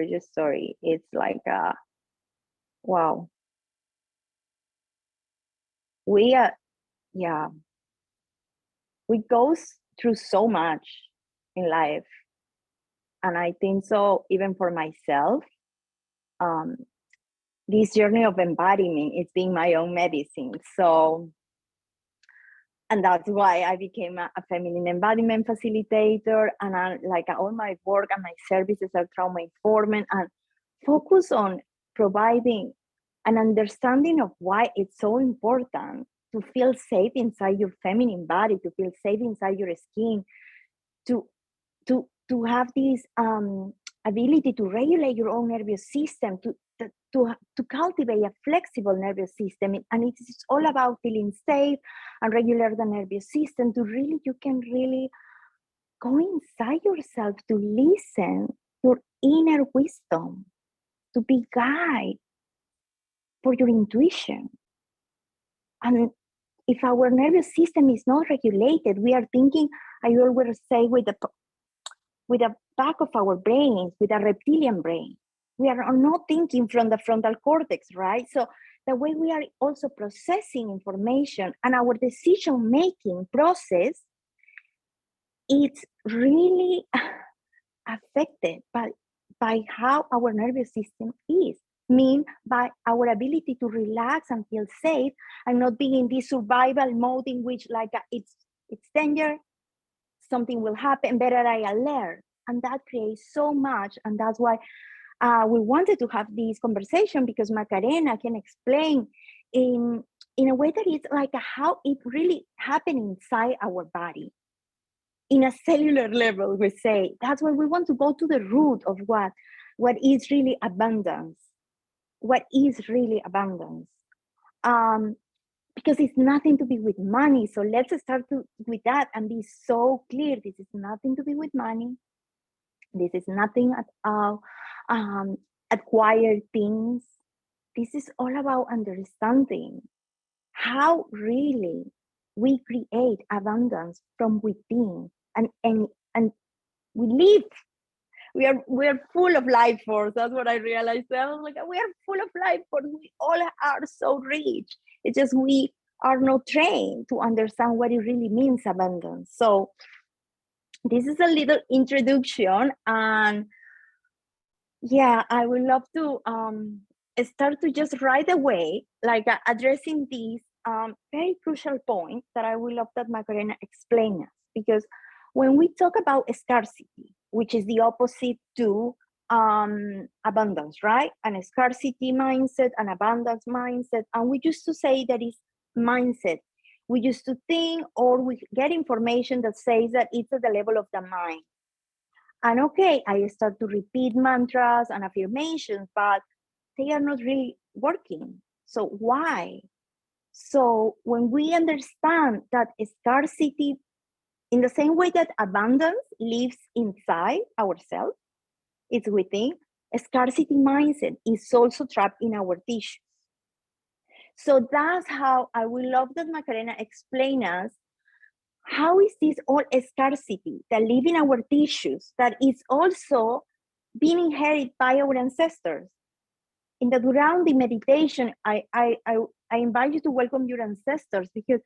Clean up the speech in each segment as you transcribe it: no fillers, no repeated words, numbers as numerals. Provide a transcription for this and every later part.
your story. It's like, wow. We are, yeah, we go through so much in life. And I think so, even for myself, um, this journey of embodiment, it's been my own medicine. So, and that's why I became a feminine embodiment facilitator. And all my work and my services are trauma informed and focus on providing an understanding of why it's so important to feel safe inside your feminine body, to feel safe inside your skin, to have this ability to regulate your own nervous system, to cultivate a flexible nervous system. And it's all about feeling safe and regulate the nervous system to really, you can really go inside yourself to listen your inner wisdom, to be guided for your intuition. And if our nervous system is not regulated, we are thinking, I always say, with the back of our brains, with a reptilian brain. We are not thinking from the frontal cortex, right? So the way we are also processing information and our decision-making process, it's really affected by how our nervous system is. By our ability to relax and feel safe and not being in this survival mode in which it's danger, something will happen, better I alert. And that creates so much. And that's why we wanted to have this conversation, because Macarena can explain in a way that it's like how it really happened inside our body. In a cellular level, we say. That's why we want to go to the root of what is really abundance. What is really abundance? Because it's nothing to be with money. So let's start with that and be so clear. This is nothing to be with money. This is nothing at all acquired things. This is all about understanding how really we create abundance from within, and we live. We are full of life force. That's what I realized. I was like, we are full of life force. We all are so rich. It's just we are not trained to understand what it really means, abundance. So this is a little introduction, and yeah, I would love to start to just right away, addressing these very crucial point that I would love that Macarena explain us. Because when we talk about scarcity, which is the opposite to abundance, right? And a scarcity mindset, an abundance mindset, and we used to say that is mindset. We used to think, or we get information that says that it's at the level of the mind. And okay, I start to repeat mantras and affirmations, but they are not really working. So why? So when we understand that scarcity, in the same way that abundance lives inside ourselves, it's within, a scarcity mindset is also trapped in our tissues. So that's how I would love that Macarena explain us, how is this all scarcity that live in our tissues that is also being inherited by our ancestors? In the Durandi meditation, I invite you to welcome your ancestors, because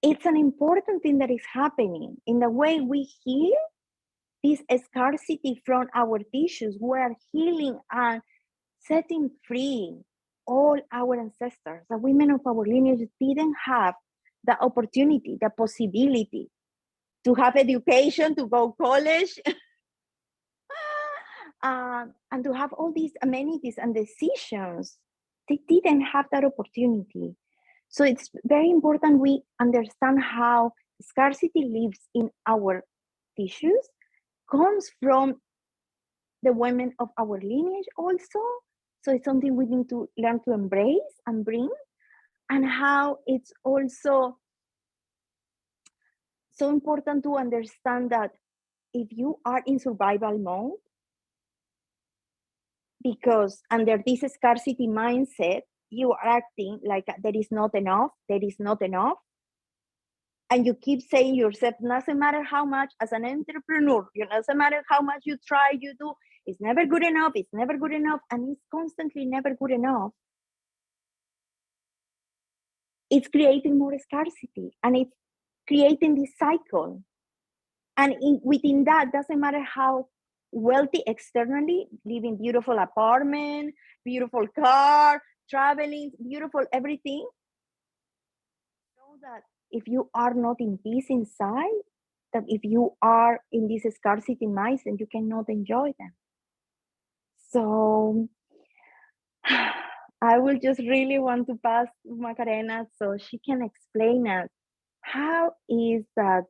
it's an important thing that is happening. In the way we heal this scarcity from our tissues, we are healing and setting free all our ancestors. The women of our lineage didn't have the opportunity, the possibility to have education, to go college, and to have all these amenities and decisions. They didn't have that opportunity. So it's very important we understand how scarcity lives in our tissues, comes from the women of our lineage also. So it's something we need to learn to embrace and bring, and how it's also so important to understand that if you are in survival mode, because under this scarcity mindset, you are acting like there is not enough, and you keep saying yourself, doesn't matter how much, as an entrepreneur, doesn't matter how much you try, you do, it's never good enough, it's never good enough, and it's constantly never good enough, it's creating more scarcity, and it's creating this cycle. And within that, doesn't matter how wealthy externally, living beautiful apartment, beautiful car, traveling, beautiful everything, know that if you are not in peace inside, that if you are in this scarcity mindset, you cannot enjoy them. So I will just really want to pass Macarena so she can explain us how is that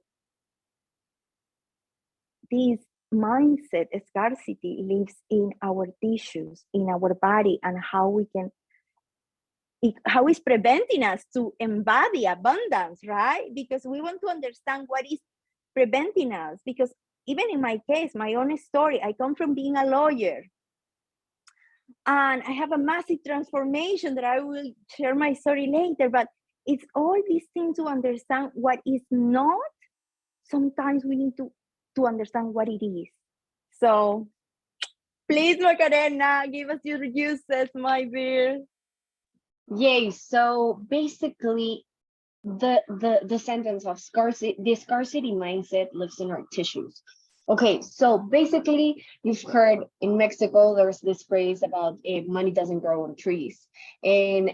this mindset scarcity lives in our tissues, in our body, and how it's preventing us to embody abundance, right? Because we want to understand what is preventing us. Because even in my case, my own story, I come from being a lawyer, and I have a massive transformation that I will share my story later, but it's all these things to understand what is not. Sometimes we need to understand what it is. So please, Macarena, give us your uses, my dear. Yay. So basically, the sentence of scarcity, the scarcity mindset lives in our tissues. Okay, so basically, you've heard in Mexico there's this phrase about money doesn't grow on trees, and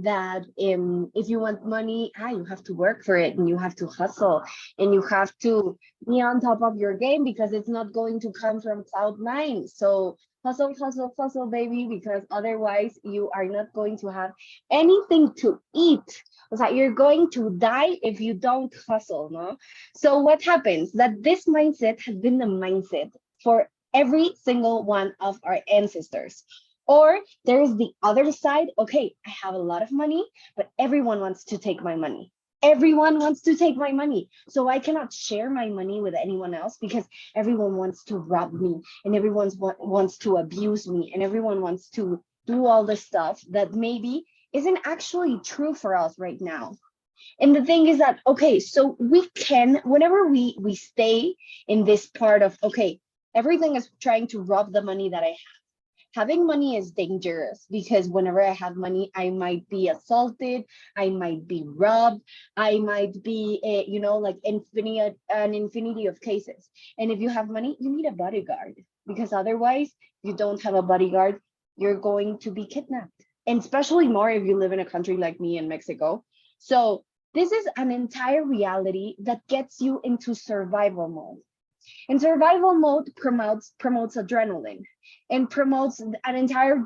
that if you want money, you have to work for it, and you have to hustle, and you have to be on top of your game, because it's not going to come from cloud 9. So hustle, hustle, hustle, baby, because otherwise you are not going to have anything to eat. It's like you're going to die if you don't hustle, no? So what happens? That this mindset has been the mindset for every single one of our ancestors. Or there's the other side. Okay, I have a lot of money, but everyone wants to take my money. Everyone wants to take my money. So I cannot share my money with anyone else, because everyone wants to rob me, and everyone wants to abuse me, and everyone wants to do all the stuff that maybe isn't actually true for us right now. And the thing is that, okay, so we can, whenever we stay in this part of, okay, everything is trying to rob the money that I have. Having money is dangerous, because whenever I have money, I might be assaulted, I might be robbed, I might be, like an infinity of cases. And if you have money, you need a bodyguard, because otherwise, if you don't have a bodyguard, you're going to be kidnapped. And especially more if you live in a country like me in Mexico. So this is an entire reality that gets you into survival mode. And survival mode promotes adrenaline, and promotes an entire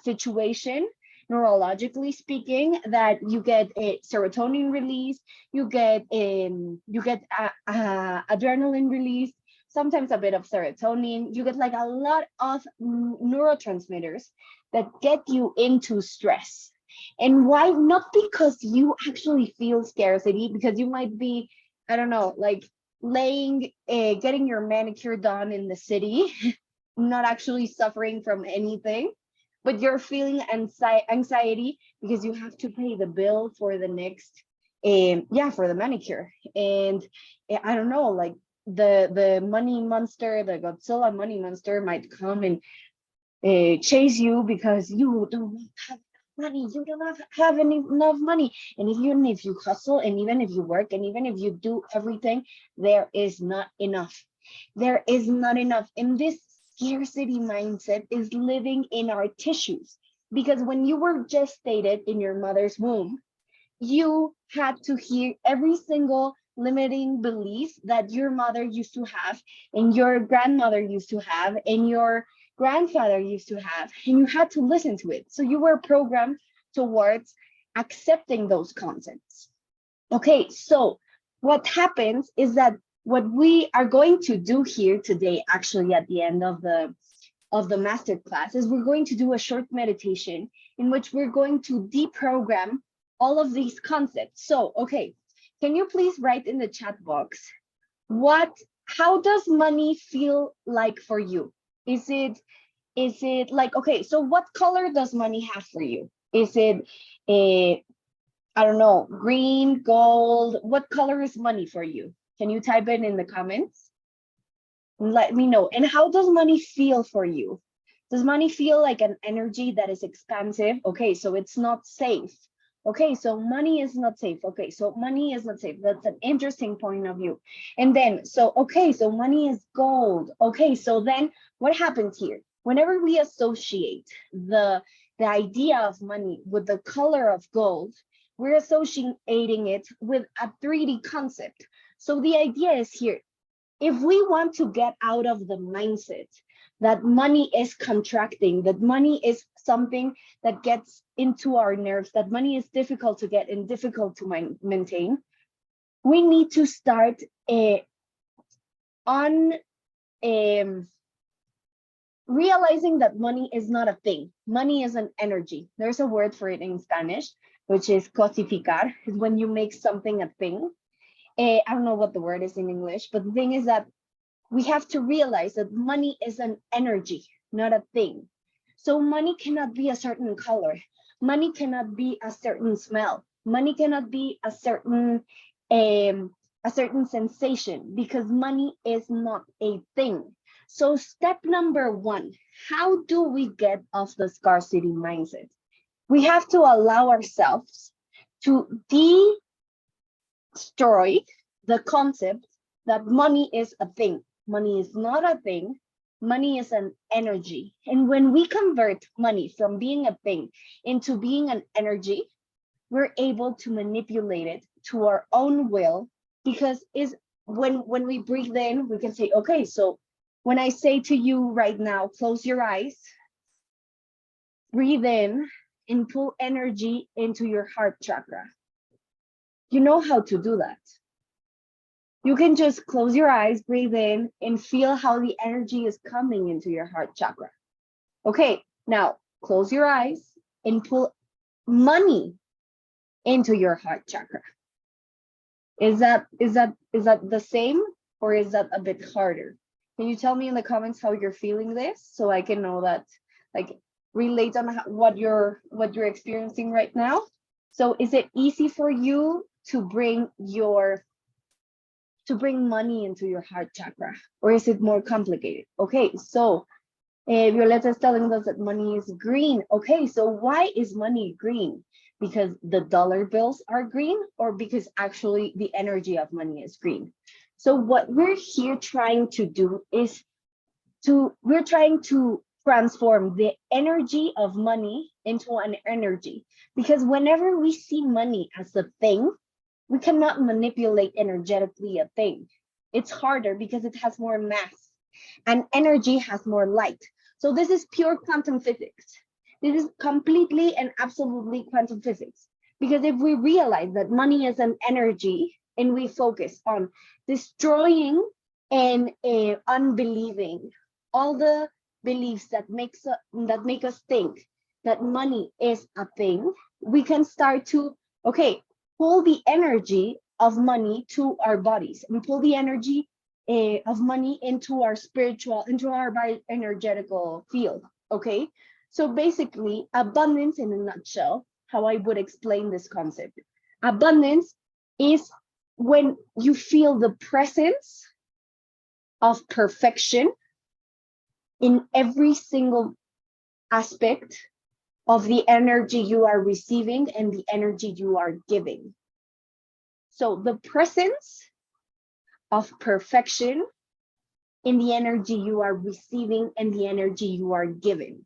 situation, neurologically speaking, that you get a serotonin release, you get adrenaline release, sometimes a bit of serotonin. You get like a lot of neurotransmitters that get you into stress. And why? Not because you actually feel scarcity, because you might be, I don't know, like getting your manicure done in the city, not actually suffering from anything, but you're feeling anxiety because you have to pay the bill for the next, for the manicure. And I don't know, like the money monster, the Godzilla money monster might come and chase you because you don't have money, you don't have enough money. And even if you hustle, and even if you work, and even if you do everything, there is not enough. There is not enough. And this scarcity mindset is living in our tissues, because when you were gestated in your mother's womb, you had to hear every single limiting belief that your mother used to have, and your grandmother used to have, and your grandfather used to have, and you had to listen to it. So you were programmed towards accepting those concepts. Okay, so what happens is that what we are going to do here today, actually at the end of the master class, is we're going to do a short meditation in which we're going to deprogram all of these concepts. So, okay, can you please write in the chat box, how does money feel like for you? Is it like, okay, so what color does money have for you? Is it I don't know, green, gold? What color is money for you? Can you type it in the comments? Let me know. And how does money feel for you? Does money feel like an energy that is expansive? Okay, so it's not safe. Okay, so money is not safe. Okay, so money is not safe. That's an interesting point of view. And then, so, okay, so money is gold. Okay, so then what happens here? Whenever we associate the idea of money with the color of gold, we're associating it with a 3D concept. So the idea is here, if we want to get out of the mindset that money is contracting, that money is something that gets into our nerves, that money is difficult to get and difficult to maintain, we need to start on realizing that money is not a thing. Money is an energy. There's a word for it in Spanish, which is cosificar, is when you make something a thing. I don't know what the word is in English, but the thing is that we have to realize that money is an energy, not a thing. So money cannot be a certain color. Money cannot be a certain smell. Money cannot be a certain sensation, because money is not a thing. So step number one, how do we get off the scarcity mindset? We have to allow ourselves to destroy the concept that money is a thing. Money is not a thing. Money is an energy. And when we convert money from being a thing into being an energy, we're able to manipulate it to our own will, because when we breathe in, we can say, okay, so when I say to you right now, close your eyes, breathe in, and pull energy into your heart chakra. You know how to do that. You can just close your eyes, breathe in, and feel how the energy is coming into your heart chakra. Okay, now close your eyes and pull money into your heart chakra. Is that the same, or is that a bit harder? Can you tell me in the comments how you're feeling this, so I can know that, like, relate on what you're experiencing right now? So is it easy for you to bring money into your heart chakra, or is it more complicated? Okay, so Violeta is telling us that money is green. Okay, so why is money green? Because the dollar bills are green, or because actually the energy of money is green? So what we're here trying to do is we're trying to transform the energy of money into an energy, because whenever we see money as a thing, we cannot manipulate energetically a thing. It's harder because it has more mass, and energy has more light. So this is pure quantum physics. This is completely and absolutely quantum physics. Because if we realize that money is an energy, and we focus on destroying and unbelieving all the beliefs that make us think that money is a thing, we can start to, okay, pull the energy of money to our bodies, and pull the energy of money into our spiritual, into our energetical field. Okay, so basically, abundance in a nutshell, how I would explain this concept. Abundance is when you feel the presence of perfection in every single aspect of the energy you are receiving and the energy you are giving. So the presence of perfection in the energy you are receiving and the energy you are giving.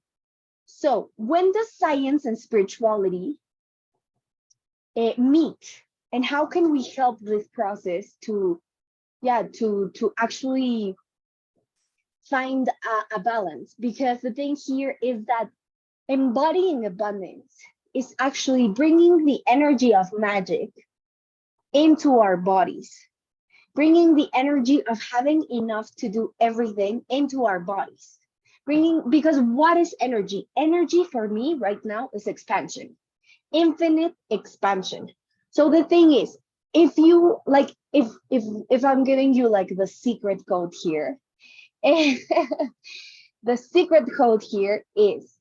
So when does science and spirituality meet, and how can we help this process to actually find a balance? Because the thing here is that embodying abundance is actually bringing the energy of magic into our bodies, bringing the energy of having enough to do everything into our bodies. Because what is energy? Energy for me right now is expansion, infinite expansion. So the thing is, if you like, if I'm giving you like the secret code here, the secret code here is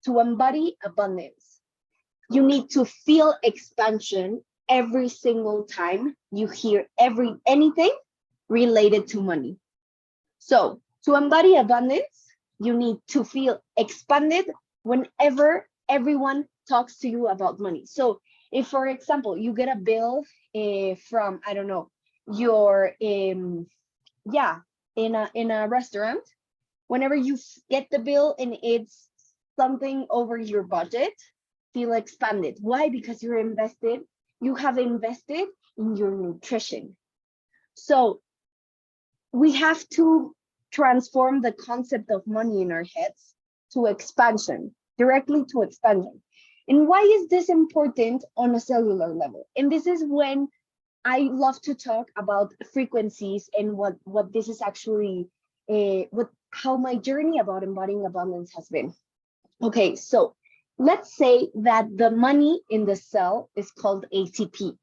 to embody abundance. You need to feel expansion every single time you hear anything related to money. So to embody abundance, you need to feel expanded whenever everyone talks to you about money. So if, for example, you get a bill from, I don't know, your yeah, in a restaurant, whenever you get the bill and it's something over your budget, feel expanded. Why? Because you have invested in your nutrition. So we have to transform the concept of money in our heads to expansion, directly to expansion. And why is this important on a cellular level? And this is when I love to talk about frequencies and what this is actually, what how my journey about embodying abundance has been. Okay, so let's say that the money in the cell is called ATP,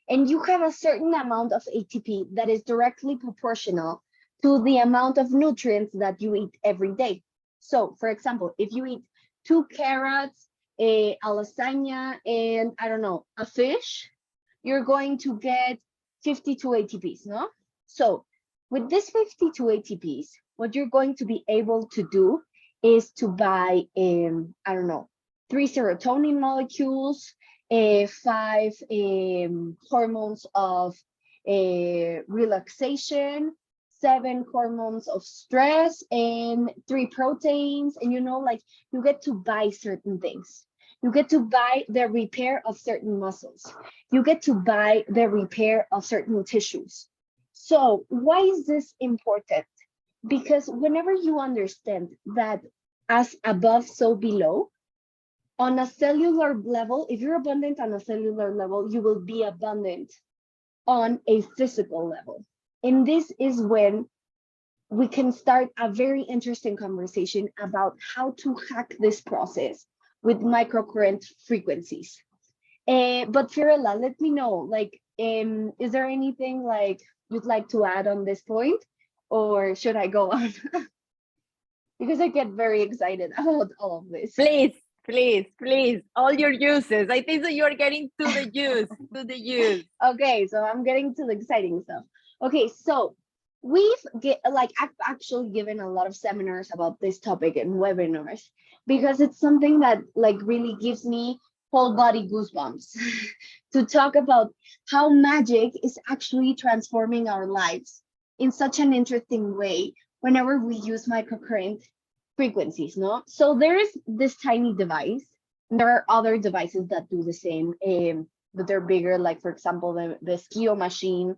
and you have a certain amount of ATP that is directly proportional to the amount of nutrients that you eat every day. So, for example, if you eat 2 carrots, a lasagna, and I don't know, a fish, you're going to get 52 ATPs, no? So, with this 52 ATPs, what you're going to be able to do is to buy, I don't know, 3 serotonin molecules, 5 hormones of relaxation, 7 hormones of stress, and 3 proteins. And like you get to buy certain things. You get to buy the repair of certain muscles. You get to buy the repair of certain tissues. So why is this important? Because whenever you understand that as above, so below, on a cellular level, if you're abundant on a cellular level, you will be abundant on a physical level. And this is when we can start a very interesting conversation about how to hack this process with microcurrent frequencies. But Fiorella, let me know, like, is there anything like you'd like to add on this point, or should I go on? Because I get very excited about all of this. Please, all your uses. I think that you're getting to the use. Okay, so I'm getting to the exciting stuff. Okay, so I've actually given a lot of seminars about this topic and webinars, because it's something that like really gives me whole body goosebumps to talk about how magic is actually transforming our lives in such an interesting way whenever we use microcurrent frequencies, no? So there is this tiny device, and there are other devices that do the same, but they're bigger, like for example, the Skio machine.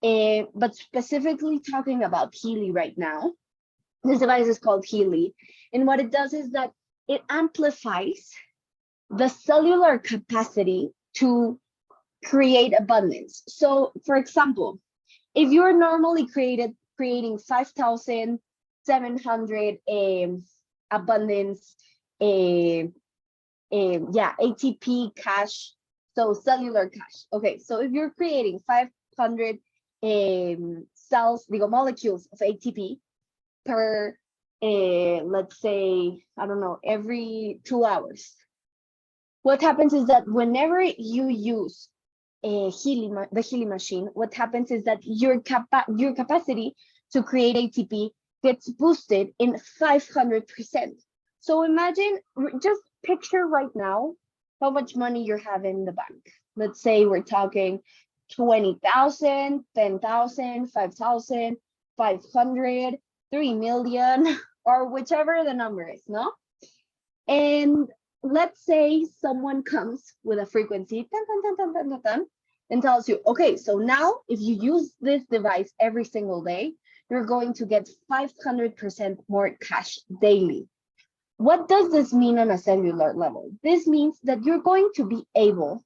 But specifically talking about Healy right now, this device is called Healy. And what it does is that it amplifies the cellular capacity to create abundance. So for example, if you're normally creating 5,700 abundance, ATP cash, so cellular cash. Okay, so if you're creating 500 molecules of ATP per, let's say, I don't know, every 2 hours, what happens is that whenever you use the Healy machine, what happens is that your capacity to create ATP gets boosted in 500%. So imagine, just picture right now how much money you have in the bank. Let's say we're talking 20,000, 10,000, 5,000, 500, 3 million, or whichever the number is, no? And let's say someone comes with a frequency and tells you, okay, so now if you use this device every single day, you're going to get 500% more cash daily. What does this mean on a cellular level? This means that you're going to be able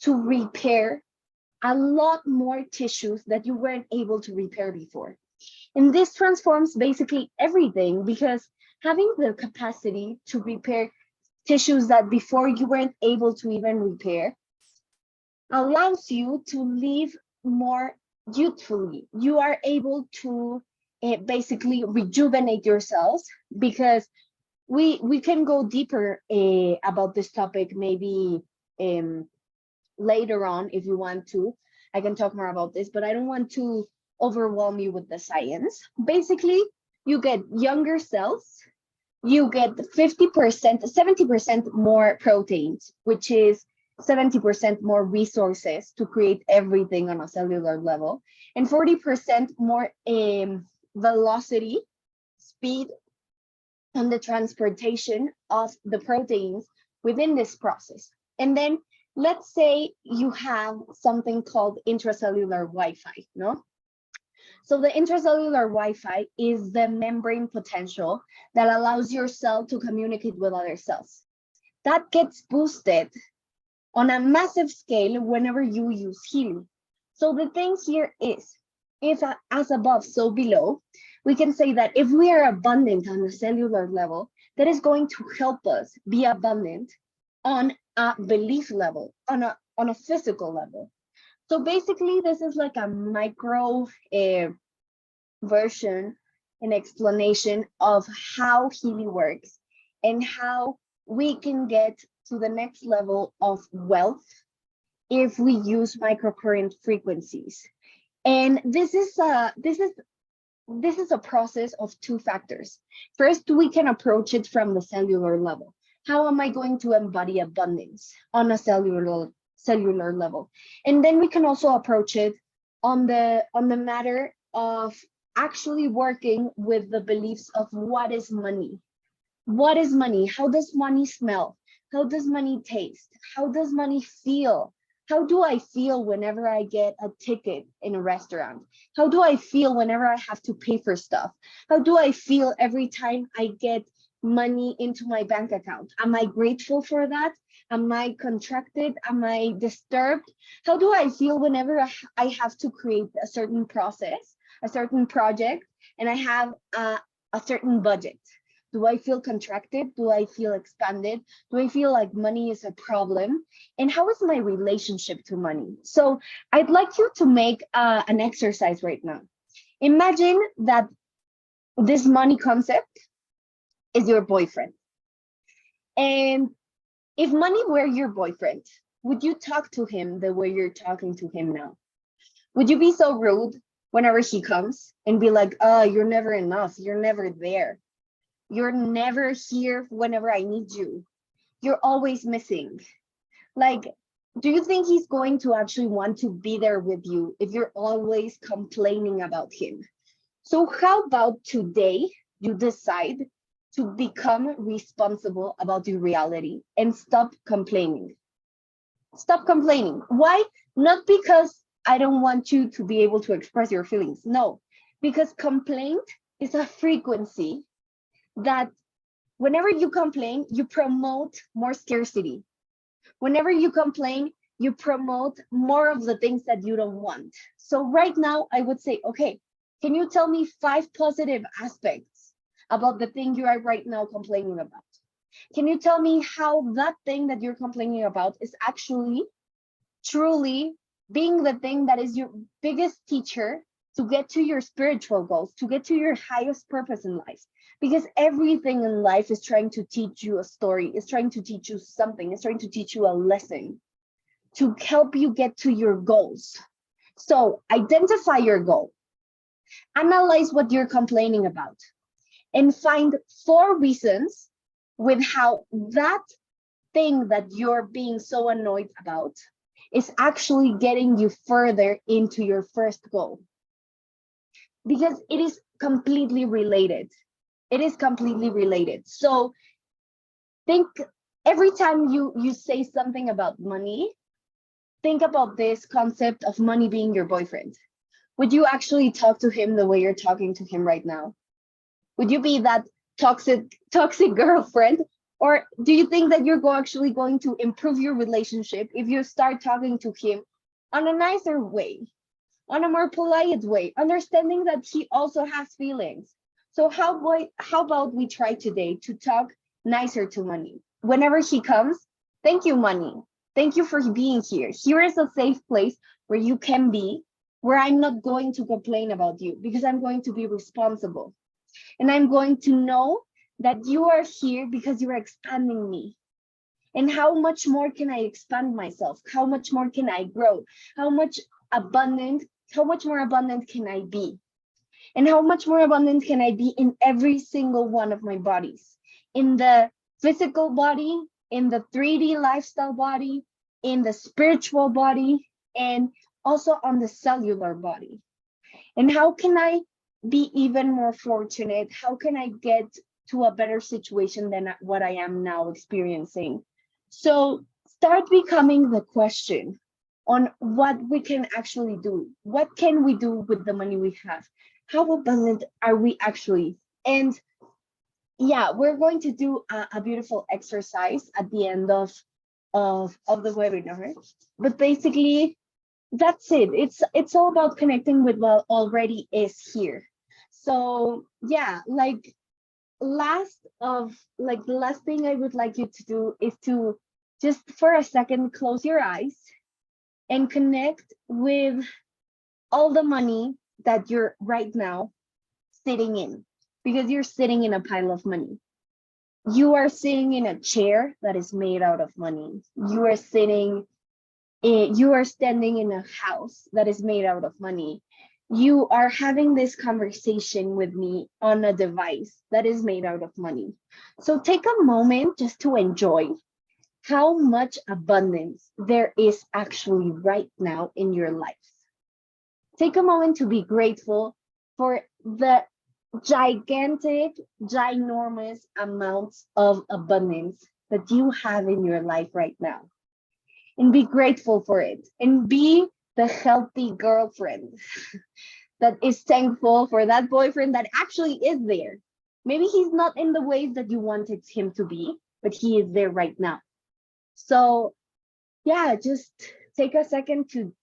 to repair a lot more tissues that you weren't able to repair before. And this transforms basically everything, because having the capacity to repair tissues that before you weren't able to even repair allows you to live more youthfully. You are able to basically rejuvenate your cells, because we can go deeper about this topic maybe later on if you want to. I can talk more about this, but I don't want to overwhelm you with the science. Basically, you get younger cells, you get 50%, 70% more proteins, which is 70% more resources to create everything on a cellular level, and 40% more velocity, speed, on the transportation of the proteins within this process. And then let's say you have something called intracellular Wi-Fi, no? So the intracellular Wi-Fi is the membrane potential that allows your cell to communicate with other cells. That gets boosted on a massive scale whenever you use healing. So the thing here is, if as above, so below, we can say that if we are abundant on a cellular level, that is going to help us be abundant on a belief level, on a physical level. So basically, this is like a micro version, an explanation of how healing works and how we can get to the next level of wealth if we use microcurrent frequencies. And this is a process of two factors. First, we can approach it from the cellular level. How am I going to embody abundance on a cellular level? And then we can also approach it on the matter of actually working with the beliefs of what is money. What is money? How does money smell? How does money taste? How does money feel? How do I feel whenever I get a ticket in a restaurant? How do I feel whenever I have to pay for stuff? How do I feel every time I get money into my bank account? Am I grateful for that? Am I contracted? Am I disturbed? How do I feel whenever I have to create a certain process, a certain project, and I have a certain budget? Do I feel contracted? Do I feel expanded? Do I feel like money is a problem? And how is my relationship to money? So I'd like you to make an exercise right now. Imagine that this money concept is your boyfriend. And if money were your boyfriend, would you talk to him the way you're talking to him now? Would you be so rude whenever he comes and be like, oh, you're never enough. You're never there. You're never here whenever I need you. You're always missing. Like, do you think he's going to actually want to be there with you if you're always complaining about him? So how about today you decide to become responsible about your reality and stop complaining? Stop complaining. Why? Not because I don't want you to be able to express your feelings. No, because complaint is a frequency that whenever you complain, you promote more scarcity. Whenever you complain, you promote more of the things that you don't want. So right now, I would say, okay, can you tell me 5 positive aspects about the thing you are right now complaining about? Can you tell me how that thing that you're complaining about is actually truly being the thing that is your biggest teacher to get to your spiritual goals, to get to your highest purpose in life? Because everything in life is trying to teach you a story, is trying to teach you something, is trying to teach you a lesson to help you get to your goals. So identify your goal, analyze what you're complaining about, and find 4 reasons with how that thing that you're being so annoyed about is actually getting you further into your first goal. Because it is completely related. It is completely related. So think every time you say something about money, think about this concept of money being your boyfriend. Would you actually talk to him the way you're talking to him right now? Would you be that toxic girlfriend? Or do you think that you're actually going to improve your relationship if you start talking to him on a nicer way, on a more polite way, understanding that he also has feelings? So how about we try today to talk nicer to money? Whenever he comes, thank you, money. Thank you for being here. Here is a safe place where you can be, where I'm not going to complain about you because I'm going to be responsible. And I'm going to know that you are here because you're expanding me. And how much more can I expand myself? How much more can I grow? How much abundant how much more abundant can I be? And how much more abundant can I be in every single one of my bodies? In the physical body, in the 3D lifestyle body, in the spiritual body, and also on the cellular body. And how can I be even more fortunate? How can I get to a better situation than what I am now experiencing? So start becoming the question on what we can actually do. What can we do with the money we have? How abundant are we actually? And yeah, we're going to do a beautiful exercise at the end of the webinar. But basically, that's it. It's all about connecting with what already is here. So yeah, like the last thing I would like you to do is to just for a second close your eyes and connect with all the money that you're right now sitting in, because you're sitting in a pile of money. You are sitting in a chair that is made out of money. You are standing in a house that is made out of money. You are having this conversation with me on a device that is made out of money. So take a moment just to enjoy how much abundance there is actually right now in your life. Take a moment to be grateful for the gigantic, ginormous amounts of abundance that you have in your life right now. And be grateful for it. And be the healthy girlfriend that is thankful for that boyfriend that actually is there. Maybe he's not in the ways that you wanted him to be, but he is there right now. So yeah, just take a second to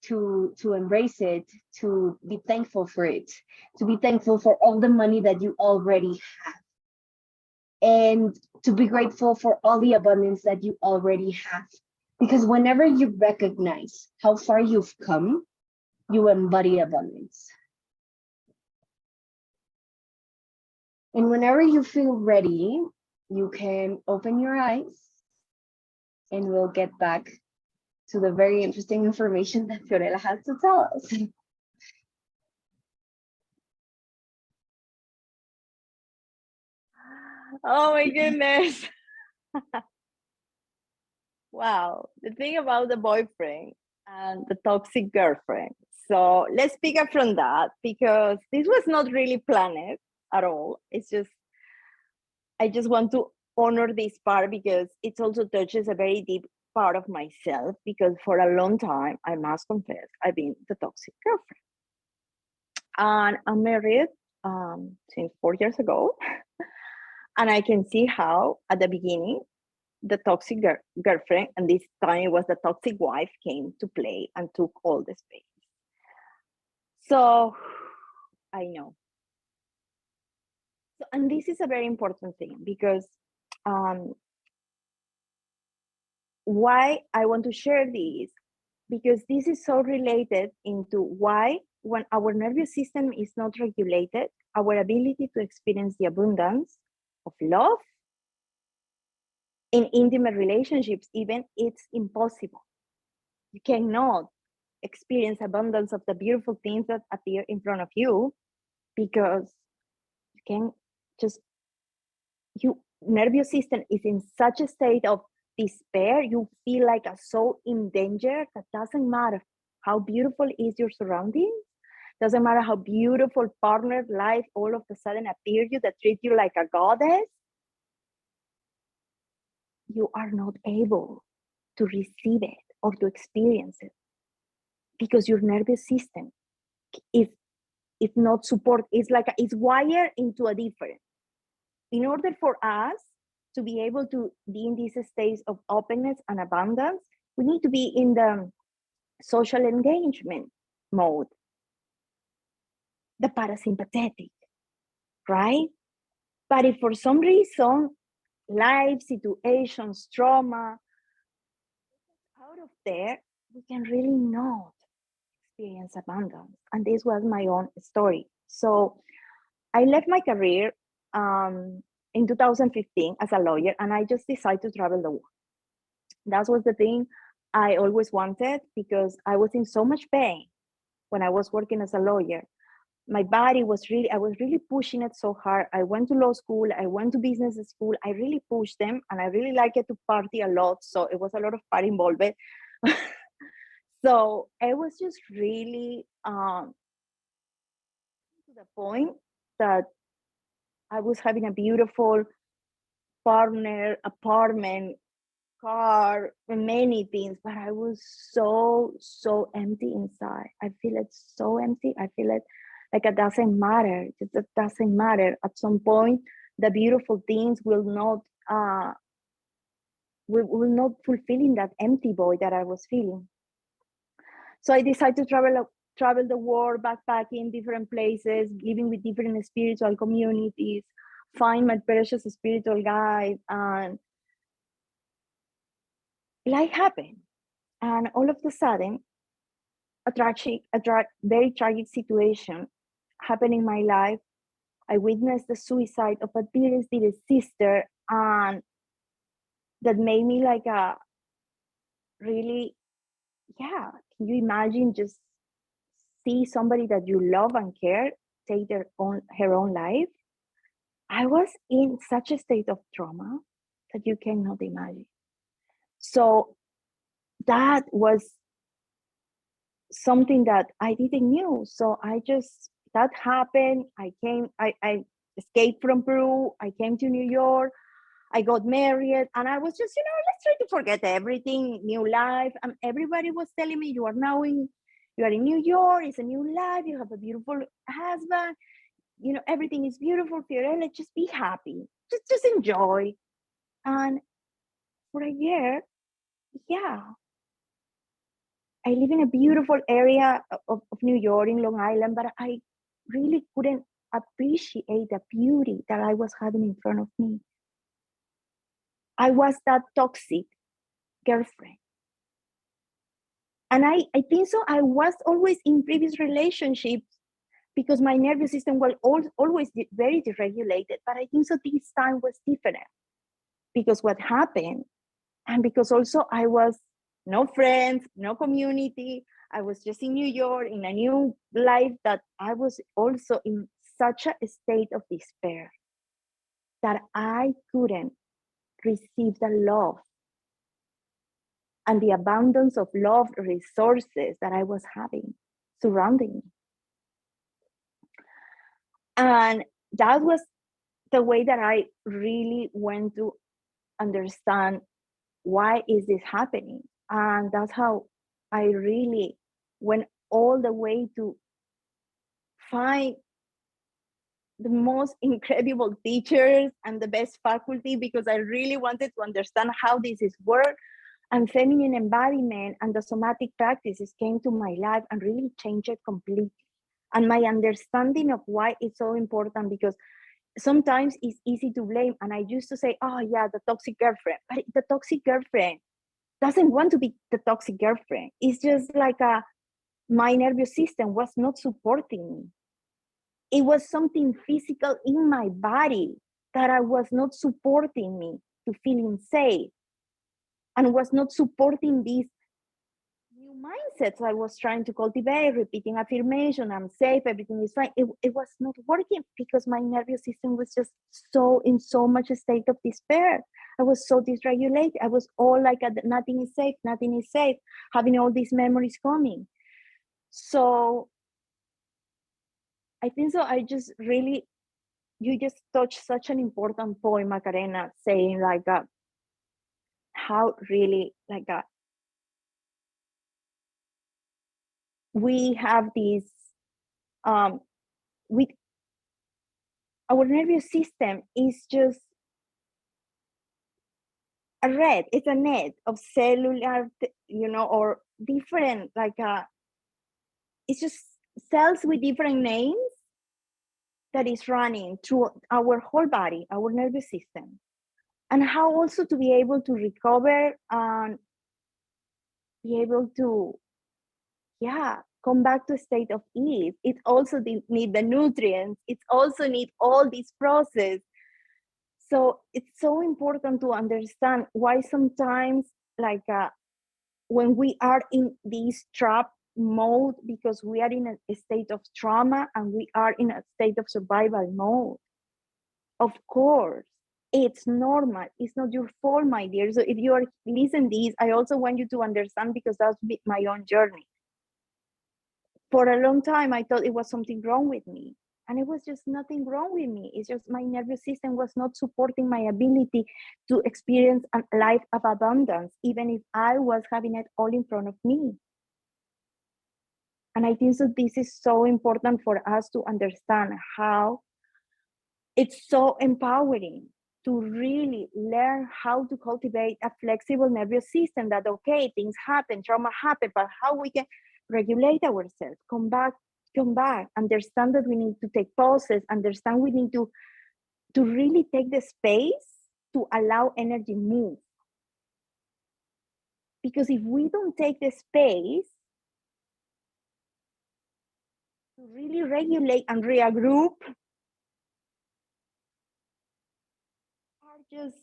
embrace it, to be thankful for it, to be thankful for all the money that you already have, and to be grateful for all the abundance that you already have. Because whenever you recognize how far you've come, you embody abundance. And whenever you feel ready, you can open your eyes and we'll get back to the very interesting information that Fiorella has to tell us. Oh my goodness. Wow. The thing about the boyfriend and the toxic girlfriend. So let's pick up from that, because this was not really planned at all. It's just, I just want to honor this part because it also touches a very deep part of myself, because for a long time, I must confess, I've been the toxic girlfriend. And I'm married since 4 years ago. And I can see how at the beginning, the toxic girlfriend, and this time it was the toxic wife, came to play and took all the space. So I know. So, and this is a very important thing, because why I want to share this, because this is so related into why, when our nervous system is not regulated, our ability to experience the abundance of love in intimate relationships, even, it's impossible. You cannot experience abundance of the beautiful things that appear in front of you, because you can just, your nervous system is in such a state of despair. You feel like a soul in danger. That doesn't matter how beautiful is your surroundings, doesn't matter how beautiful partner life all of a sudden appear you that treat you like a goddess. You are not able to receive it or to experience it, because your nervous system is not support. It's like it's wired into a different. In order for us to be able to be in this state of openness and abundance, we need to be in the social engagement mode, the parasympathetic, right? But if for some reason, life situations, trauma, out of there, we can really not experience abundance. And this was my own story. So I left my career in 2015 as a lawyer, and I just decided to travel the world. That was the thing I always wanted, because I was in so much pain. when I was working as a lawyer. My body was really, I was really pushing it so hard. I went to law school, I went to business school. I really pushed them, and I really liked it to party a lot. So it was a lot of party involved. So it was just really to the point that I was having a beautiful partner, apartment, car, many things, but I was so empty inside. I feel it so empty. I feel it like it doesn't matter. It doesn't matter. At some point, the beautiful things will not fulfilling that empty void that I was feeling. So I decided to travel the world, backpacking different places, living with different spiritual communities, find my precious spiritual guide, and life happened. And all of a sudden, a very tragic situation happened in my life. I witnessed the suicide of a dearest sister, and that made me like a really, yeah, can you imagine just see somebody that you love and care take her own life? I was in such a state of trauma that you cannot imagine. So that was something that I didn't know. So that happened. I escaped from Peru. I came to New York. I got married, and I was just, let's try to forget everything, new life. And everybody was telling me, you are in New York. It's a new life. You have a beautiful husband. Everything is beautiful, Fiorella. Just be happy. Just enjoy. And for a year, yeah, I live in a beautiful area of New York, in Long Island, but I really couldn't appreciate the beauty that I was having in front of me. I was that toxic girlfriend. And I think so. I was always in previous relationships because my nervous system was always very deregulated. But I think so this time was different because what happened, and because also I was no friends, no community. I was just in New York in a new life that I was also in such a state of despair that I couldn't receive the love and the abundance of love resources that I was having surrounding me. And that was the way that I really went to understand why is this happening. And that's how I really went all the way to find the most incredible teachers and the best faculty, because I really wanted to understand how this is work. And feminine embodiment and the somatic practices came to my life and really changed it completely. And my understanding of why it's so important, because sometimes it's easy to blame. And I used to say, oh yeah, the toxic girlfriend. But the toxic girlfriend doesn't want to be the toxic girlfriend. It's just like my nervous system was not supporting me. It was something physical in my body that I was not supporting me to feeling safe, and was not supporting these new mindsets I was trying to cultivate, repeating affirmation, I'm safe, everything is fine. It was not working because my nervous system was just in so much a state of despair. I was so dysregulated. I was all like, nothing is safe, having all these memories coming. So I think so. You just touched such an important point, Macarena, saying like how really like we have these with our nervous system is just it's a net of cellular, or different, like it's just cells with different names that is running through our whole body, our nervous system. And how also to be able to recover and be able to, come back to a state of ease. It also need the nutrients. It also need all this process. So it's so important to understand why sometimes, like when we are in this trap, mode because we are in a state of trauma and we are in a state of survival mode. Of course, it's normal. It's not your fault, my dear. So if you are listening to this, I also want you to understand, because that's my own journey. For a long time, I thought it was something wrong with me. And it was just nothing wrong with me. It's just my nervous system was not supporting my ability to experience a life of abundance, even if I was having it all in front of me. And I think so this is so important for us to understand how it's so empowering to really learn how to cultivate a flexible nervous system that, okay, things happen, trauma happen, but how we can regulate ourselves, come back, understand that we need to take pauses, understand we need to really take the space to allow energy move. Because if we don't take the space to really regulate and regroup, are just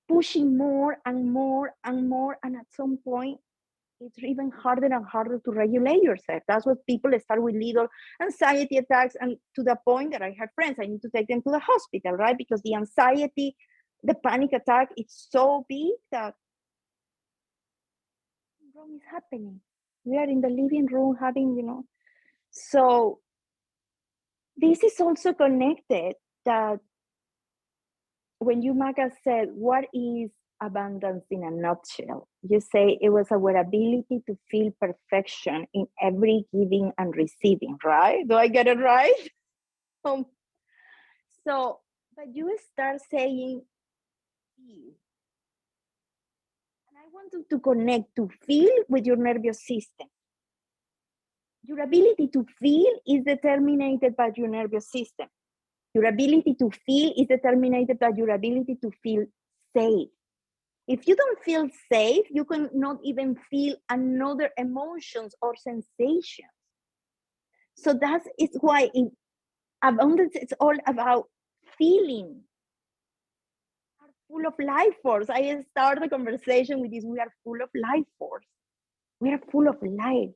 pushing more and more and more, and at some point it's even harder and harder to regulate yourself. That's what people start with little anxiety attacks, and to the point that I have friends, I need to take them to the hospital, right? Because the anxiety, the panic attack, it's so big that wrong is happening. We are in the living room having, so this is also connected that when you, Maga, said, what is abundance in a nutshell? You say it was our ability to feel perfection in every giving and receiving, right? Do I get it right? So, but you start saying feel. And I want to connect to feel with your nervous system. Your ability to feel is determined by your nervous system. Your ability to feel is determined by your ability to feel safe. If you don't feel safe, you cannot even feel another emotions or sensations. So that is why in abundance, it's all about feeling. We are full of life force. I start the conversation with this: we are full of life force. We are full of life.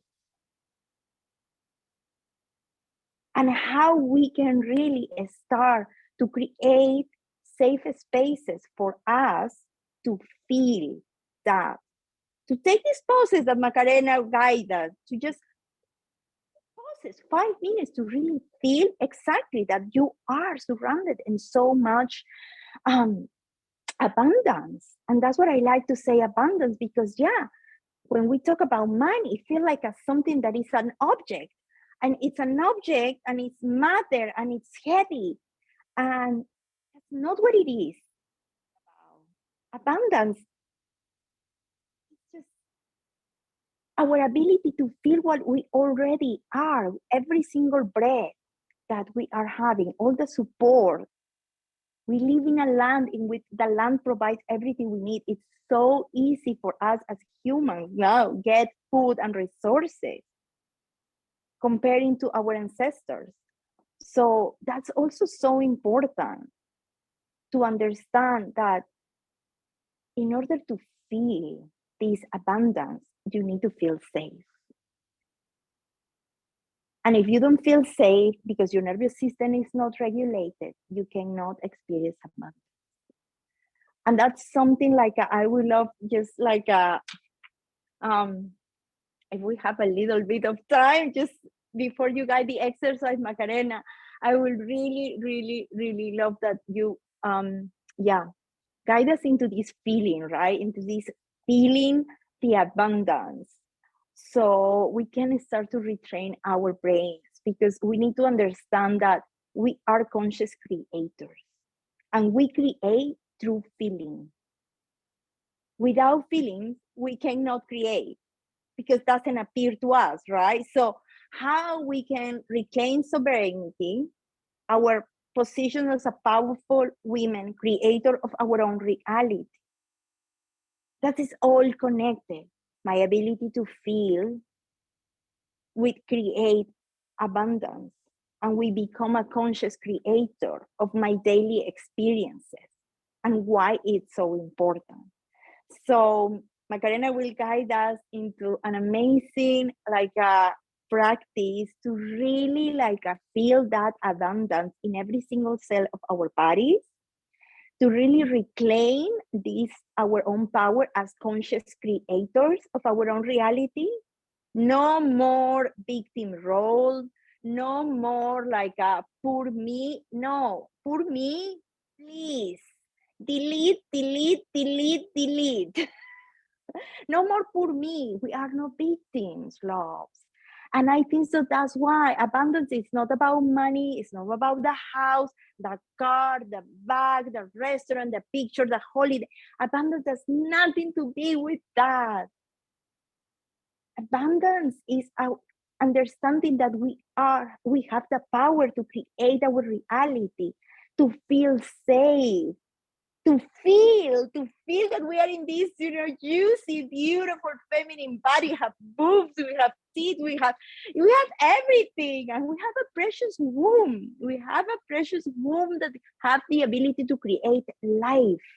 And how we can really start to create safe spaces for us to feel that, to take these pauses that Macarena guides us, to just pauses 5 minutes to really feel exactly that you are surrounded in so much abundance. And that's what I like to say, abundance, because when we talk about money, it feels like something that is an object, and it's an object and it's matter and it's heavy, and that's not what it is. Abundance, it's just our ability to feel what we already are, every single breath that we are having, all the support. We live in a land in which the land provides everything we need. It's so easy for us as humans now get food and resources comparing to our ancestors. So that's also so important to understand that in order to feel this abundance, you need to feel safe. And if you don't feel safe because your nervous system is not regulated, you cannot experience abundance. And that's something like I would love just like if we have a little bit of time, just before you guide the exercise, Macarena, I would really, really, really love that you guide us into this feeling, right? Into this feeling the abundance. So we can start to retrain our brains, because we need to understand that we are conscious creators, and we create through feeling. Without feelings, we cannot create, because it doesn't appear to us, right? So how we can reclaim sovereignty, our position as a powerful women, creator of our own reality. That is all connected. My ability to feel, we create abundance, and we become a conscious creator of my daily experiences and why it's so important. So Macarena will guide us into an amazing practice to really feel that abundance in every single cell of our bodies, to really reclaim this our own power as conscious creators of our own reality. No more victim role, no more poor me. No, poor me, please. Delete, delete, delete, delete. No more poor me. We are no victims, loves. And I think so that's why abundance is not about money, it's not about the house, the car, the bag, the restaurant, the picture, the holiday. Abundance has nothing to do with that. Abundance is our understanding that we have the power to create our reality, to feel safe, to feel that we are in this, juicy, beautiful, feminine body, have boobs, we have teeth, we have everything, and we have a precious womb. We have a precious womb that have the ability to create life.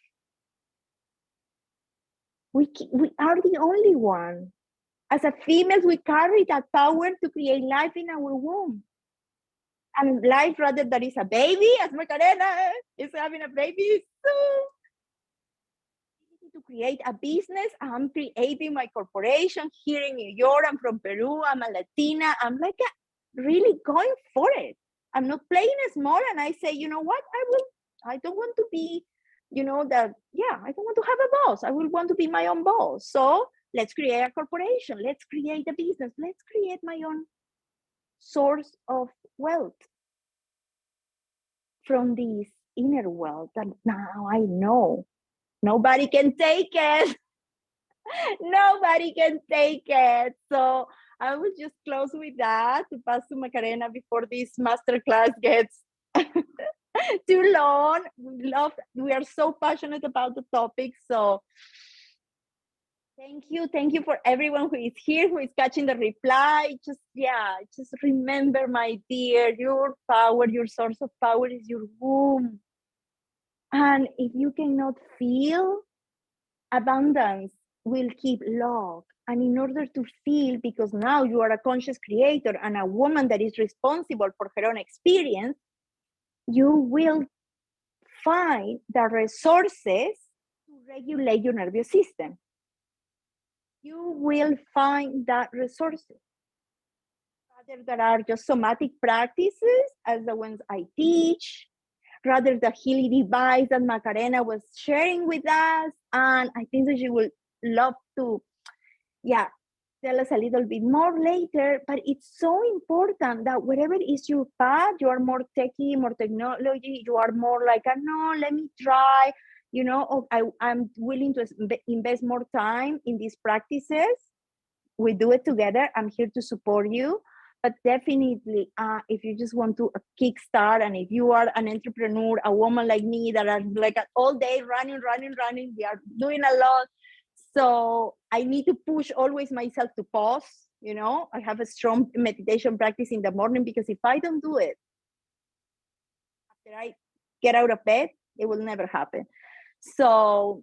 We are the only one. As a female, we carry that power to create life in our womb. And life, rather that is a baby, as Macarena is having a baby, so to create a business. I'm creating my corporation here in New York. I'm from Peru. I'm a Latina. I'm really going for it. I'm not playing small. And I say, you know what? I don't want to be, I don't want to have a boss. I will want to be my own boss. So let's create a corporation. Let's create a business. Let's create my own source of wealth from this inner wealth that now I know nobody can take it. Nobody can take it. So I will just close with that to pass to Macarena before this masterclass gets too long. We are so passionate about the topic. So thank you for everyone who is here, who is catching the reply. Just remember, my dear, your power, your source of power is your womb. And if you cannot feel abundance, will keep locked. And in order to feel, because now you are a conscious creator and a woman that is responsible for her own experience, you will find the resources to regulate your nervous system. You will find that resources. Rather, there are just somatic practices as the ones I teach, rather the healing device that Macarena was sharing with us. And I think that she will love to, tell us a little bit more later. But it's so important that whatever is your path, you are more techie, more technology, you are more no, let me try, I'm willing to invest more time in these practices. We do it together. I'm here to support you. But definitely, if you just want to kickstart, and if you are an entrepreneur, a woman like me that are all day running, we are doing a lot. So I need to push always myself to pause. I have a strong meditation practice in the morning, because if I don't do it after I get out of bed, it will never happen. So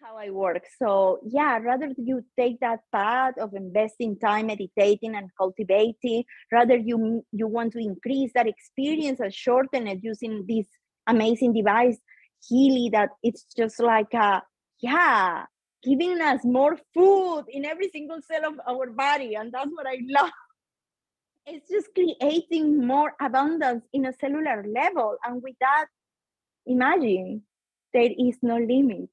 how I work. So rather you take that path of investing time meditating and cultivating, rather you want to increase that experience and shorten it using this amazing device, Healy, that it's just giving us more food in every single cell of our body. And that's what I love. It's just creating more abundance in a cellular level. And with that, imagine there is no limit.